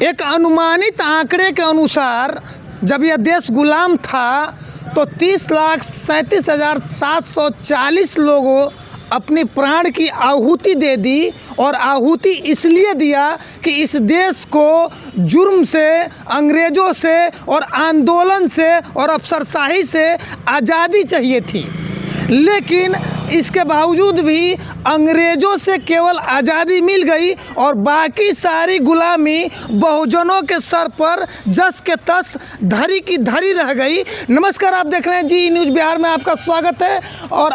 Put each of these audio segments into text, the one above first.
एक अनुमानित आंकड़े के अनुसार जब यह देश गुलाम था तो 30,37,740 लोगों अपनी प्राण की आहुति दे दी। और आहुति इसलिए दिया कि इस देश को जुर्म से, अंग्रेज़ों से और आंदोलन से और अफसरशाही से आज़ादी चाहिए थी। लेकिन इसके बावजूद भी अंग्रेज़ों से केवल आज़ादी मिल गई और बाकी सारी गुलामी बहुजनों के सर पर जस के तस धरी की धरी रह गई। नमस्कार, आप देख रहे हैं जी न्यूज़ बिहार में, आपका स्वागत है। और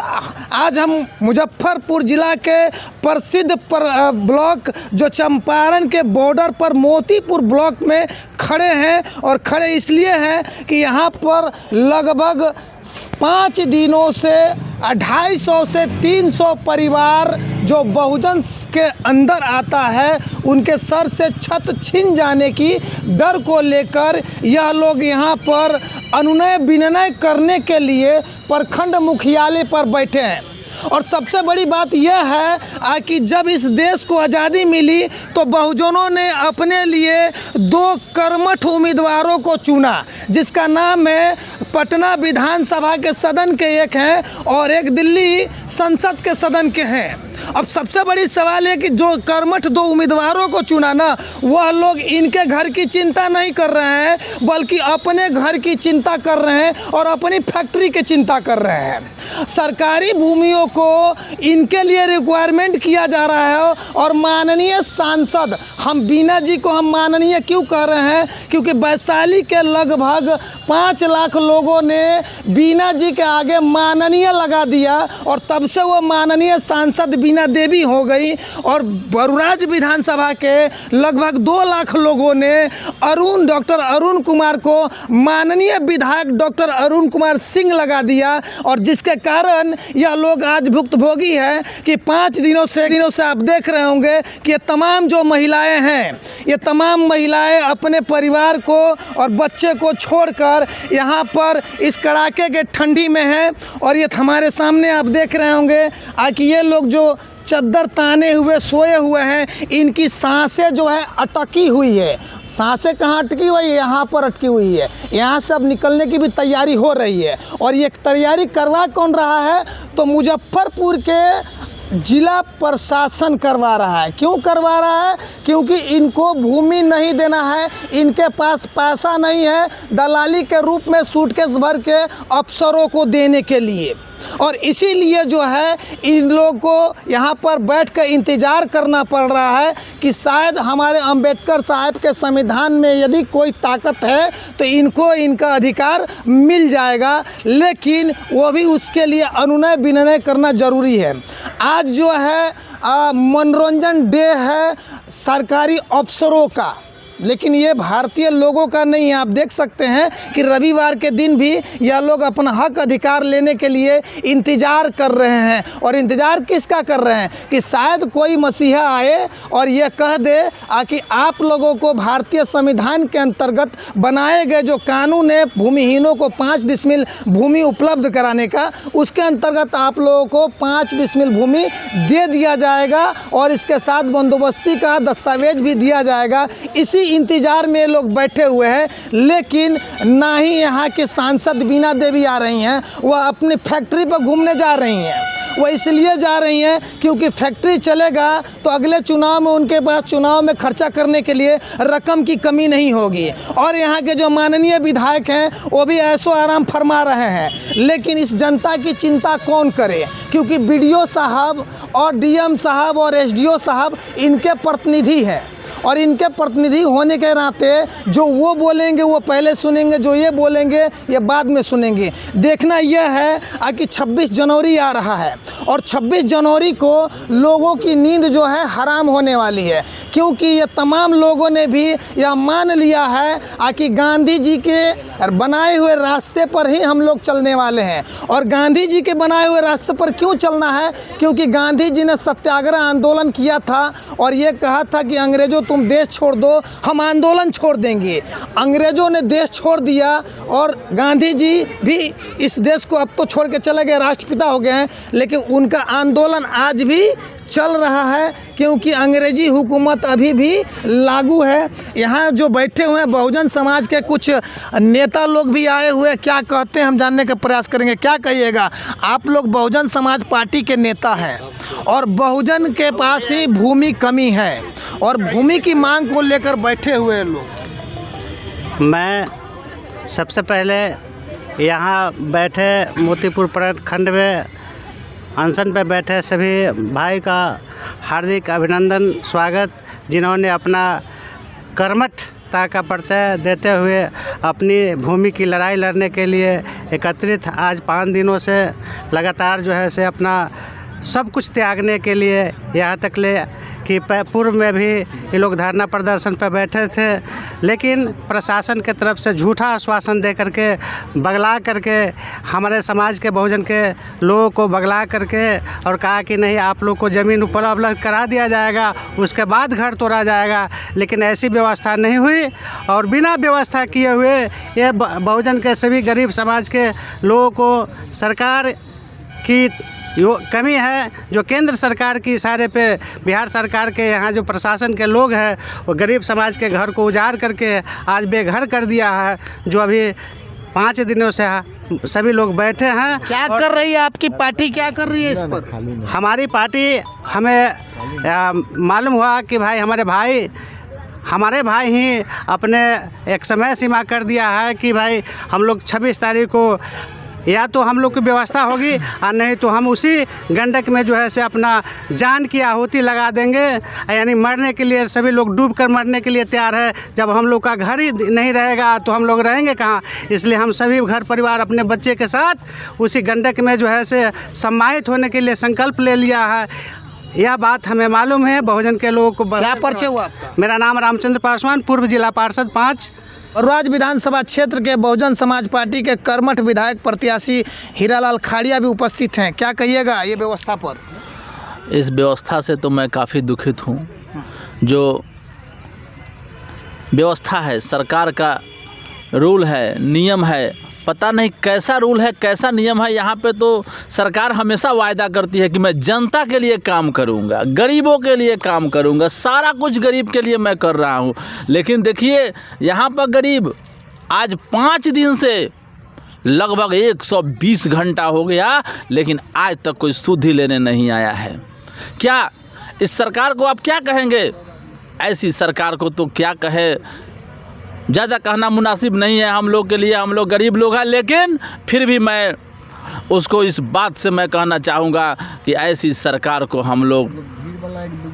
आज हम मुजफ्फरपुर ज़िला के प्रसिद्ध ब्लॉक जो चंपारण के बॉर्डर पर मोतीपुर ब्लॉक में खड़े हैं। और खड़े इसलिए हैं कि यहाँ पर लगभग 5 दिनों से 250 से 300 परिवार जो बहुजन के अंदर आता है, उनके सर से छत छिन जाने की डर को लेकर यह लोग यहाँ पर अनुनय विनय करने के लिए प्रखंड मुख्यालय पर बैठे हैं। और सबसे बड़ी बात यह है कि जब इस देश को आज़ादी मिली तो बहुजनों ने अपने लिए 2 कर्मठ उम्मीदवारों को चुना, जिसका नाम है पटना विधानसभा के सदन के एक हैं और एक दिल्ली संसद के सदन के हैं। अब सबसे बड़ी सवाल है कि जो कर्मठ 2 उम्मीदवारों को चुना ना, वह लोग इनके घर की चिंता नहीं कर रहे हैं, बल्कि अपने घर की चिंता कर रहे हैं और अपनी फैक्ट्री की चिंता कर रहे हैं। सरकारी भूमियों को इनके लिए रिक्वायरमेंट किया जा रहा है। और माननीय सांसद, हम बीना जी को हम माननीय क्यों कह रहे हैं, क्योंकि वैशाली के लगभग 5 लाख लोगों ने बीना जी के आगे माननीय लगा दिया और तब से वो माननीय सांसद बीना देवी हो गई। और बरुराज विधानसभा के लगभग 2 लाख लोगों ने डॉक्टर अरुण कुमार को माननीय विधायक डॉक्टर अरुण कुमार सिंह लगा दिया। और जिसके कारण यह लोग आज भुक्तभोगी है कि 5 दिनों से आप देख रहे होंगे कि ये तमाम जो महिलाएं हैं, ये तमाम महिलाएं अपने परिवार को और बच्चे को छोड़कर यहाँ पर इस कड़ाके के ठंडी में हैं। और ये हमारे सामने आप देख रहे होंगे कि ये लोग जो चद्दर ताने हुए सोए हुए हैं, इनकी सांसें जो है अटकी हुई है। सांसें कहाँ अटकी हुई है? यहाँ पर अटकी हुई है। यहाँ से अब निकलने की भी तैयारी हो रही है। और ये तैयारी करवा कौन रहा है? तो मुजफ्फरपुर के जिला प्रशासन करवा रहा है। क्यों करवा रहा है? क्योंकि इनको भूमि नहीं देना है, इनके पास पैसा नहीं है दलाली के रूप में सूटकेस भर के अफसरों को देने के लिए। और इसीलिए जो है इन लोगों को यहाँ पर बैठ कर इंतज़ार करना पड़ रहा है कि शायद हमारे अंबेडकर साहब के संविधान में यदि कोई ताकत है तो इनको इनका अधिकार मिल जाएगा। लेकिन वो भी उसके लिए अनुनय विनय करना ज़रूरी है। आज जो है मनोरंजन डे है सरकारी अफसरों का, लेकिन ये भारतीय लोगों का नहीं है। आप देख सकते हैं कि रविवार के दिन भी यह लोग अपना हक अधिकार लेने के लिए इंतज़ार कर रहे हैं। और इंतज़ार किसका कर रहे हैं? कि शायद कोई मसीहा आए और ये कह दे कि आप लोगों को भारतीय संविधान के अंतर्गत बनाए गए जो कानून है भूमिहीनों को 5 डिसमिल भूमि उपलब्ध कराने का, उसके अंतर्गत आप लोगों को 5 डिसमिल भूमि दे दिया जाएगा और इसके साथ बंदोबस्ती का दस्तावेज भी दिया जाएगा। इसी इंतजार में लोग बैठे हुए हैं। लेकिन ना ही यहाँ के सांसद बीना देवी आ रही हैं, वह अपनी फैक्ट्री पर घूमने जा रही हैं। वह इसलिए जा रही हैं क्योंकि फैक्ट्री चलेगा तो अगले चुनाव में उनके पास चुनाव में खर्चा करने के लिए रकम की कमी नहीं होगी। और यहाँ के जो माननीय विधायक हैं वो भी ऐसो आराम फरमा रहे हैं। लेकिन इस जनता की चिंता कौन करे? क्योंकि BDO साहब और DM साहब और SDO साहब इनके प्रतिनिधि हैं। और इनके प्रतिनिधि होने के नाते जो वो बोलेंगे वो पहले सुनेंगे, जो ये बोलेंगे ये बाद में सुनेंगे। देखना यह है कि 26 जनवरी आ रहा है और 26 जनवरी को लोगों की नींद जो है हराम होने वाली है। क्योंकि ये तमाम लोगों ने भी यह मान लिया है कि गांधी जी के बनाए हुए रास्ते पर ही हम लोग चलने वाले हैं। और गांधी जी के बनाए हुए रास्ते पर क्यों चलना है? क्योंकि गांधी जी ने सत्याग्रह आंदोलन किया था और ये कहा था कि अंग्रेज़ों तुम देश छोड़ दो, हम आंदोलन छोड़ देंगे। अंग्रेज़ों ने देश छोड़ दिया और गांधी जी भी इस देश को अब तो छोड़ के चले गए, राष्ट्रपिता हो गए हैं। लेकिन उनका आंदोलन आज भी चल रहा है, क्योंकि अंग्रेजी हुकूमत अभी भी लागू है। यहाँ जो बैठे हुए हैं बहुजन समाज के कुछ नेता लोग भी आए हुए हैं, क्या कहते हैं हम जानने का प्रयास करेंगे। क्या कहिएगा, आप लोग बहुजन समाज पार्टी के नेता हैं और बहुजन के पास ही भूमि कमी है और भूमि की मांग को लेकर बैठे हुए लोग। मैं सबसे पहले यहाँ बैठे मोतीपुर प्रखंड में अनशन पे बैठे सभी भाई का हार्दिक अभिनंदन स्वागत, जिन्होंने अपना कर्मठता का परिचय देते हुए अपनी भूमि की लड़ाई लड़ने के लिए एकत्रित आज 5 दिनों से लगातार जो है से अपना सब कुछ त्यागने के लिए यहाँ तक ले कि पूर्व में भी ये लोग धरना प्रदर्शन पर बैठे थे, लेकिन प्रशासन के तरफ से झूठा आश्वासन दे करके बगला करके हमारे समाज के बहुजन के लोगों को बगला करके और कहा कि नहीं आप लोग को ज़मीन उपलब्ध करा दिया जाएगा, उसके बाद घर तोड़ा जाएगा। लेकिन ऐसी व्यवस्था नहीं हुई और बिना व्यवस्था किए हुए ये बहुजन के सभी गरीब समाज के लोगों को सरकार की कमी है, जो केंद्र सरकार की इशारे पे बिहार सरकार के यहाँ जो प्रशासन के लोग हैं वो गरीब समाज के घर को उजाड़ करके आज बेघर कर दिया है। जो अभी 5 दिनों से सभी लोग बैठे हैं। क्या कर रही है आपकी पार्टी, क्या कर रही है इस पर? हमारी पार्टी, हमें मालूम हुआ कि हमारे भाई ही अपने एक समय सीमा कर दिया है कि भाई हम लोग 26 तारीख को या तो हम लोग की व्यवस्था होगी और नहीं तो हम उसी गंडक में जो है से अपना जान की आहुति लगा देंगे, यानी मरने के लिए सभी लोग डूब कर मरने के लिए तैयार है। जब हम लोग का घर ही नहीं रहेगा तो हम लोग रहेंगे कहाँ। इसलिए हम सभी घर परिवार अपने बच्चे के साथ उसी गंडक में जो है से सम्मानित होने के लिए संकल्प ले लिया है। यह बात हमें मालूम है बहुजन के लोगों को। क्या परिचय हुआ आपका? मेरा नाम रामचंद्र पासवान, पूर्व जिला पार्षद 5 बरौराज विधानसभा क्षेत्र के बहुजन समाज पार्टी के कर्मठ विधायक प्रत्याशी हीरालाल खाड़िया भी उपस्थित हैं। क्या कहिएगा ये व्यवस्था पर? इस व्यवस्था से तो मैं काफ़ी दुखित हूँ। जो व्यवस्था है, सरकार का रूल है, नियम है, पता नहीं कैसा रूल है, कैसा नियम है। यहाँ पे तो सरकार हमेशा वायदा करती है कि मैं जनता के लिए काम करूँगा, गरीबों के लिए काम करूँगा, सारा कुछ गरीब के लिए मैं कर रहा हूँ। लेकिन देखिए यहाँ पर गरीब आज 5 दिन से लगभग 120 घंटा हो गया, लेकिन आज तक कोई सुधि लेने नहीं आया है। क्या इस सरकार को आप क्या कहेंगे? ऐसी सरकार को तो क्या कहे, ज़्यादा कहना मुनासिब नहीं है हम लोग के लिए, हम लोग गरीब लोग हैं। लेकिन फिर भी मैं उसको इस बात से मैं कहना चाहूँगा कि ऐसी सरकार को हम लोग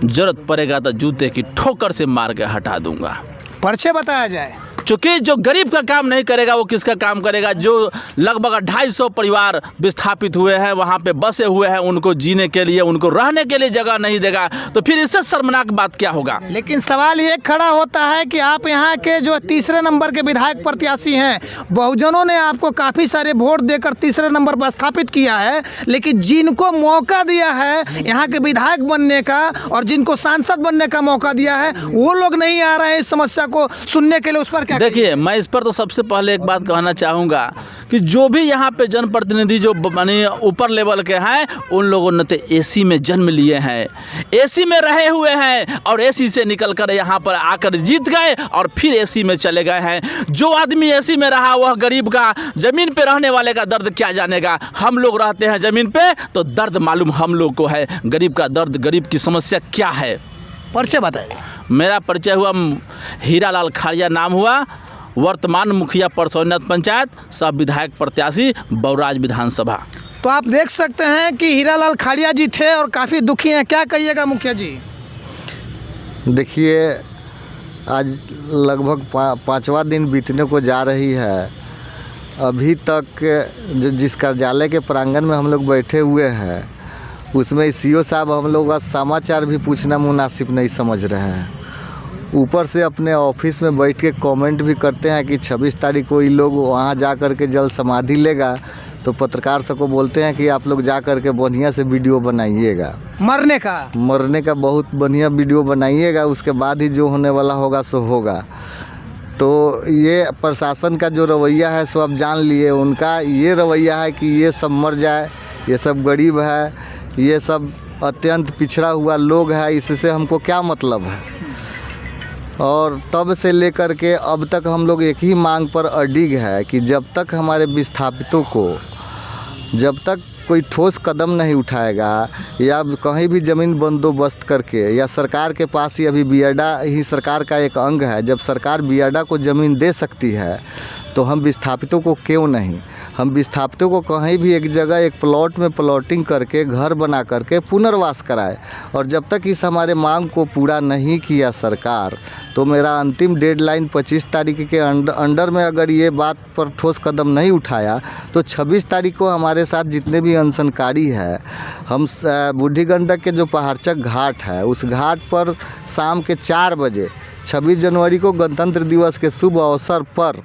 ज़रूरत पड़ेगा तो जूते की ठोकर से मार के हटा दूँगा। परिचय बताया जाए। चूँकि जो गरीब का काम नहीं करेगा वो किसका काम करेगा? जो लगभग 250 परिवार विस्थापित हुए हैं, वहाँ पे बसे हुए हैं, उनको जीने के लिए, उनको रहने के लिए जगह नहीं देगा, तो फिर इससे शर्मनाक बात क्या होगा? लेकिन सवाल ये खड़ा होता है कि आप यहाँ के जो 3रे नंबर के विधायक प्रत्याशी हैं, बहुजनों ने आपको काफ़ी सारे वोट देकर 3रे नंबर पर स्थापित किया है, लेकिन जिनको मौका दिया है यहाँ के विधायक बनने का और जिनको सांसद बनने का मौका दिया है, वो लोग नहीं आ रहे हैं इस समस्या को सुनने के लिए। उस पर देखिए, मैं इस पर तो सबसे पहले एक बात कहना चाहूँगा कि जो भी यहाँ पे जनप्रतिनिधि जो माने ऊपर लेवल के हैं, उन लोगों ने तो एसी में जन्म लिए हैं, एसी में रहे हुए हैं और एसी से निकल कर यहाँ पर आकर जीत गए और फिर एसी में चले गए हैं। जो आदमी एसी में रहा वह गरीब का, ज़मीन पे रहने वाले का दर्द क्या जानेगा? हम लोग रहते हैं ज़मीन पे तो दर्द मालूम हम लोग को है, गरीब का दर्द, गरीब की समस्या क्या है। परिचय बताए। मेरा परिचय हुआ हीरालाल खाड़िया नाम हुआ, वर्तमान मुखिया परसौनिया पंचायत, सब विधायक प्रत्याशी बरौराज विधानसभा। तो आप देख सकते हैं कि हीरालाल खाड़िया जी थे और काफ़ी दुखी हैं। क्या कहिएगा मुखिया जी? देखिए, आज लगभग 5वां दिन बीतने को जा रही है। अभी तक जो जिस कार्यालय के प्रांगण में हम लोग बैठे हुए हैं, उसमें सीओ साहब हम लोग का समाचार भी पूछना मुनासिब नहीं समझ रहे हैं। ऊपर से अपने ऑफिस में बैठ के कमेंट भी करते हैं कि 26 तारीख को ये लोग वहाँ जा कर के जल समाधि लेगा, तो पत्रकार सबको बोलते हैं कि आप लोग जा कर के बढ़िया से वीडियो बनाइएगा, मरने का बहुत बढ़िया वीडियो बनाइएगा, उसके बाद ही जो होने वाला होगा सो होगा। तो ये प्रशासन का जो रवैया है सो आप जान लिए, उनका ये रवैया है कि ये सब मर जाए, ये सब गरीब है, ये सब अत्यंत पिछड़ा हुआ लोग है, इससे हमको क्या मतलब है। और तब से लेकर के अब तक हम लोग एक ही मांग पर अडिग है कि जब तक हमारे विस्थापितों को, जब तक कोई ठोस कदम नहीं उठाएगा या कहीं भी ज़मीन बंदोबस्त करके, या सरकार के पास ही अभी बियाडा ही सरकार का एक अंग है, जब सरकार बियाडा को ज़मीन दे सकती है तो हम विस्थापितों को क्यों नहीं, हम विस्थापितों को कहीं भी एक जगह एक प्लॉट में प्लॉटिंग करके घर बना करके पुनर्वास कराए। और जब तक इस हमारे मांग को पूरा नहीं किया सरकार, तो मेरा अंतिम डेडलाइन 25 तारीख के अंडर में अगर ये बात पर ठोस कदम नहीं उठाया तो 26 तारीख को हमारे साथ जितने भी अनशनकारी है, हम बूढ़ी गंडक के जो पहाड़चक घाट है उस घाट पर शाम के 4 बजे 26 जनवरी को गणतंत्र दिवस के शुभ अवसर पर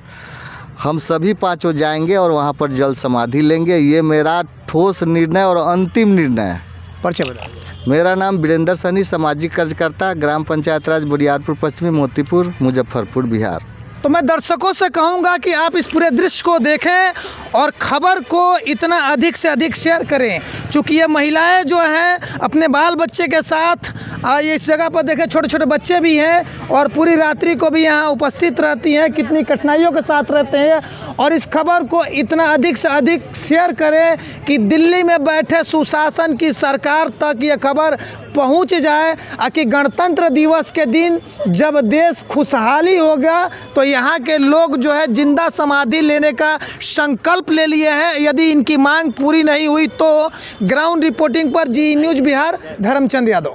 हम सभी पाँचों जाएंगे और वहाँ पर जल समाधि लेंगे। ये मेरा ठोस निर्णय और अंतिम निर्णय है। परिचय बताइए। मेरा नाम वीरेंद्र सनी, सामाजिक कार्यकर्ता, ग्राम पंचायत राज बरियारपुर पश्चिमी, मोतीपुर, मुजफ्फरपुर, बिहार। तो मैं दर्शकों से कहूँगा कि आप इस पूरे दृश्य को देखें और ख़बर को इतना अधिक से अधिक शेयर करें, क्योंकि ये महिलाएं जो हैं अपने बाल बच्चे के साथ ये इस जगह पर देखें, छोटे छोटे बच्चे भी हैं और पूरी रात्रि को भी यहाँ उपस्थित रहती हैं, कितनी कठिनाइयों के साथ रहते हैं। और इस खबर को इतना अधिक से अधिक शेयर करें कि दिल्ली में बैठे सुशासन की सरकार तक ये खबर पहुंच जाए, कि गणतंत्र दिवस के दिन जब देश खुशहाली होगा तो यहाँ के लोग जो है जिंदा समाधि लेने का संकल्प ले लिए हैं। यदि इनकी मांग पूरी नहीं हुई तो ग्राउंड रिपोर्टिंग पर जी न्यूज़ बिहार, धर्मचंद यादव।